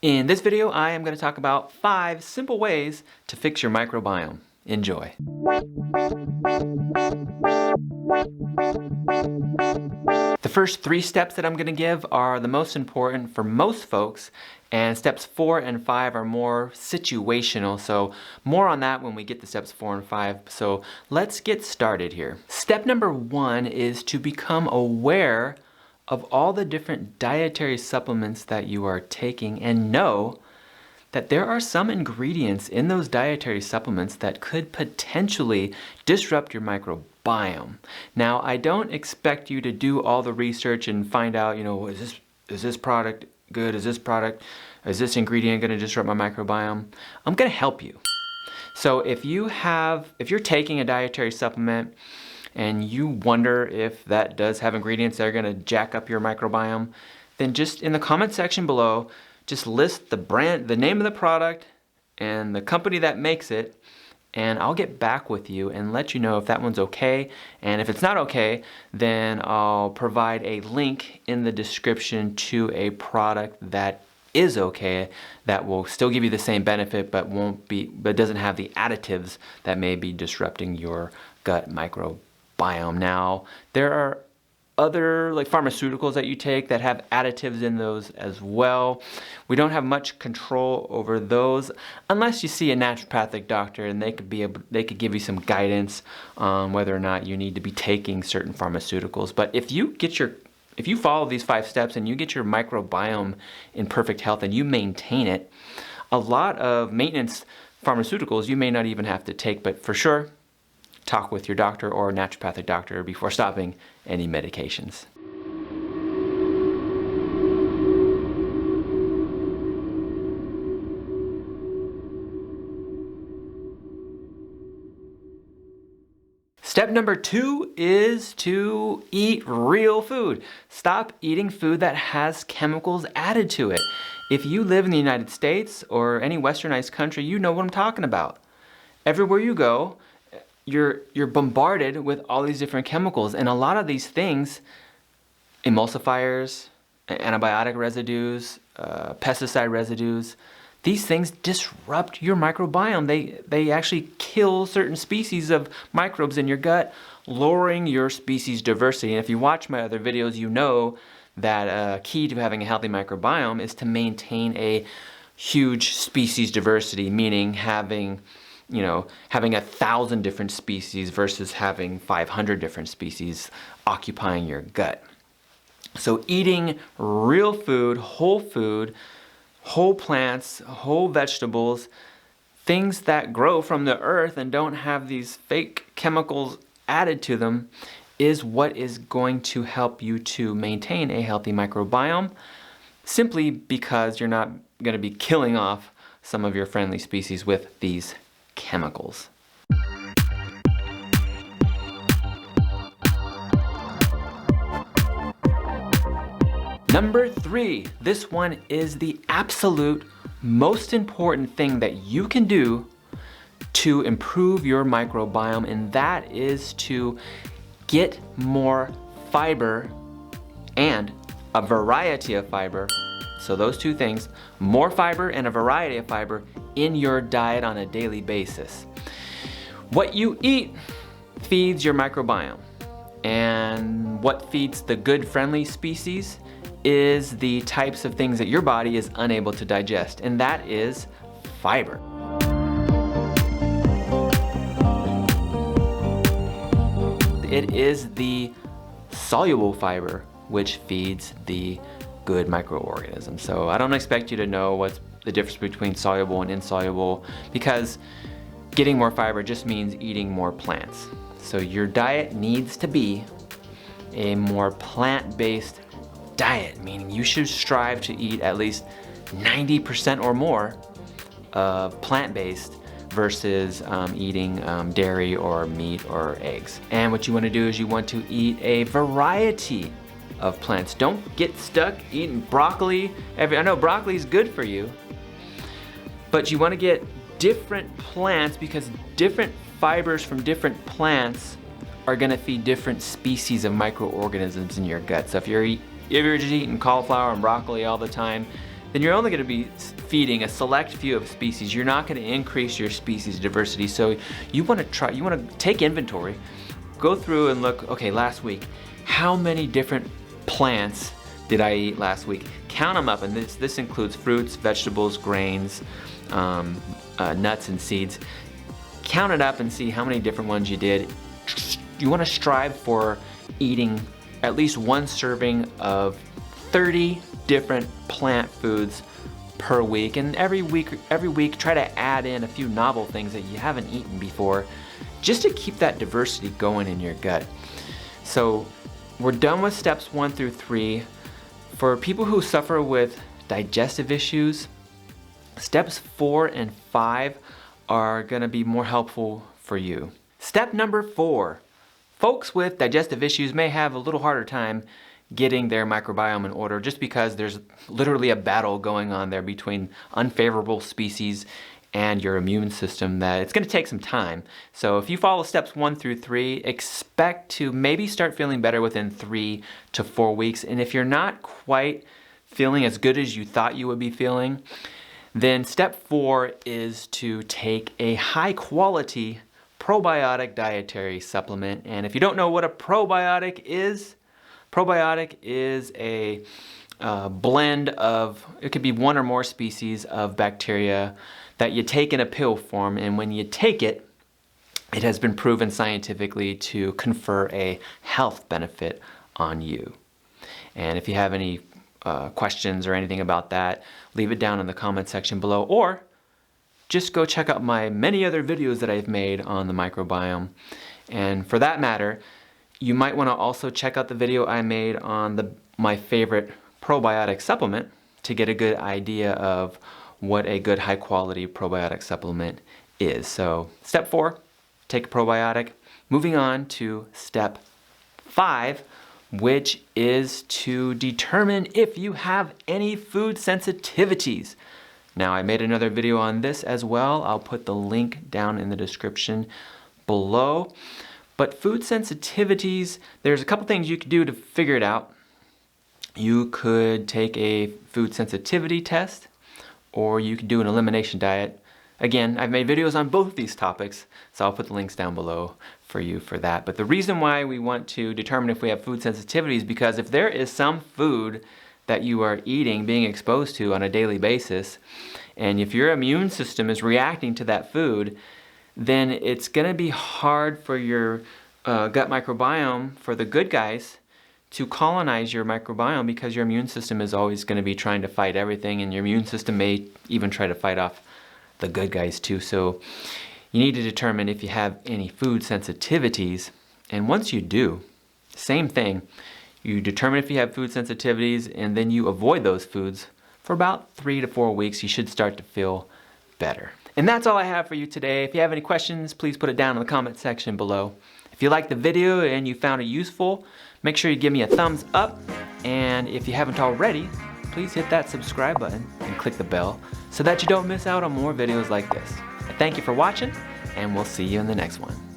In this video, I am going to talk about 5 simple ways to fix your microbiome. Enjoy. The first 3 steps that I'm going to give are the most important for most folks, and steps 4 and 5 are more situational, so more on that when we get to steps 4 and 5. So let's get started here. Step number 1 is to become aware of all the different dietary supplements that you are taking and know that there are some ingredients in those dietary supplements that could potentially disrupt your microbiome. Now, I don't expect you to do all the research and find out, is this product good? Is this ingredient going to disrupt my microbiome? I'm going to help you. So if you're taking a dietary supplement and you wonder if that does have ingredients that are going to jack up your microbiome, then just in the comment section below, just list the name of the product and the company that makes it, and I'll get back with you and let you know if that one's okay. And if it's not okay, then I'll provide a link in the description to a product that is okay, that will still give you the same benefit but doesn't have the additives that may be disrupting your gut microbiome. Now, there are other pharmaceuticals that you take that have additives in those as well. We don't have much control over those unless you see a naturopathic doctor, and they could give you some guidance on whether or not you need to be taking certain pharmaceuticals. But if you follow these 5 steps and you get your microbiome in perfect health and you maintain it, a lot of maintenance pharmaceuticals you may not even have to take, but for sure, talk with your doctor or naturopathic doctor before stopping any medications. Step number 2 is to eat real food. Stop eating food that has chemicals added to it. If you live in the United States or any westernized country, you know what I'm talking about. Everywhere you go, you're bombarded with all these different chemicals, and a lot of these things, emulsifiers, antibiotic residues, pesticide residues, these things disrupt your microbiome. They actually kill certain species of microbes in your gut, lowering your species diversity. And if you watch my other videos, you know that key to having a healthy microbiome is to maintain a huge species diversity, meaning having 1,000 different species versus having 500 different species occupying your gut. So eating real food, whole plants, whole vegetables, things that grow from the earth and don't have these fake chemicals added to them, is what is going to help you to maintain a healthy microbiome, simply because you're not going to be killing off some of your friendly species with these chemicals. Number 3, this one is the absolute most important thing that you can do to improve your microbiome, and that is to get more fiber and a variety of fiber. So those 2 things, more fiber and a variety of fiber in your diet on a daily basis. What you eat feeds your microbiome, and what feeds the good friendly species is the types of things that your body is unable to digest, and that is fiber. It is the soluble fiber which feeds the good microorganisms. So I don't expect you to know what's the difference between soluble and insoluble, because getting more fiber just means eating more plants. So your diet needs to be a more plant-based diet, meaning you should strive to eat at least 90% or more of plant-based versus eating dairy or meat or eggs. And what you want to do is you want to eat a variety of plants. Don't get stuck eating broccoli. I know broccoli is good for you, but you want to get different plants, because different fibers from different plants are going to feed different species of microorganisms in your gut. So if you're just eating cauliflower and broccoli all the time, then you're only going to be feeding a select few of species. You're not going to increase your species diversity. So you want to take inventory, go through and look, okay, last week, how many different plants did I eat last week? Count them up, and this includes fruits, vegetables, grains, nuts and seeds. Count it up and see how many different ones you did. You want to strive for eating at least one serving of 30 different plant foods per week, and every week try to add in a few novel things that you haven't eaten before, just to keep that diversity going in your gut. So we're done with steps 1 through 3. For people who suffer with digestive issues, steps 4 and 5 are going to be more helpful for you. Step number 4. Folks with digestive issues may have a little harder time getting their microbiome in order, just because there's literally a battle going on there between unfavorable species and your immune system that it's going to take some time. So if you follow steps 1 through 3, expect to maybe start feeling better within 3 to 4 weeks. And if you're not quite feeling as good as you thought you would be feeling, then step 4 is to take a high quality probiotic dietary supplement. And if you don't know what a probiotic is a blend of, it could be one or more species of bacteria that you take in a pill form, and when you take it, it has been proven scientifically to confer a health benefit on you. And if you have any questions or anything about that, leave it down in the comment section below, or just go check out my many other videos that I've made on the microbiome. And for that matter, you might want to also check out the video I made on my favorite probiotic supplement to get a good idea of what a good high quality probiotic supplement is. So step 4, take a probiotic. Moving on to step 5, which is to determine if you have any food sensitivities. Now, I made another video on this as well. I'll put the link down in the description below. But food sensitivities, there's a couple things you could do to figure it out. You could take a food sensitivity test, or you could do an elimination diet. Again, I've made videos on both of these topics, so I'll put the links down below for you for that. But the reason why we want to determine if we have food sensitivity is because if there is some food that you are eating, being exposed to on a daily basis, and if your immune system is reacting to that food, then it's going to be hard for your gut microbiome, for the good guys, to colonize your microbiome, because your immune system is always going to be trying to fight everything, and your immune system may even try to fight off the good guys too. So you need to determine if you have any food sensitivities, and once you do, same thing, you determine if you have food sensitivities, and then you avoid those foods for about 3 to 4 weeks. You should start to feel better. And that's all I have for you today. If you have any questions, please put it down in the comment section below. If you liked the video and you found it useful, make sure you give me a thumbs up. And if you haven't already, please hit that subscribe button and click the bell so that you don't miss out on more videos like this. Thank you for watching, and we'll see you in the next one.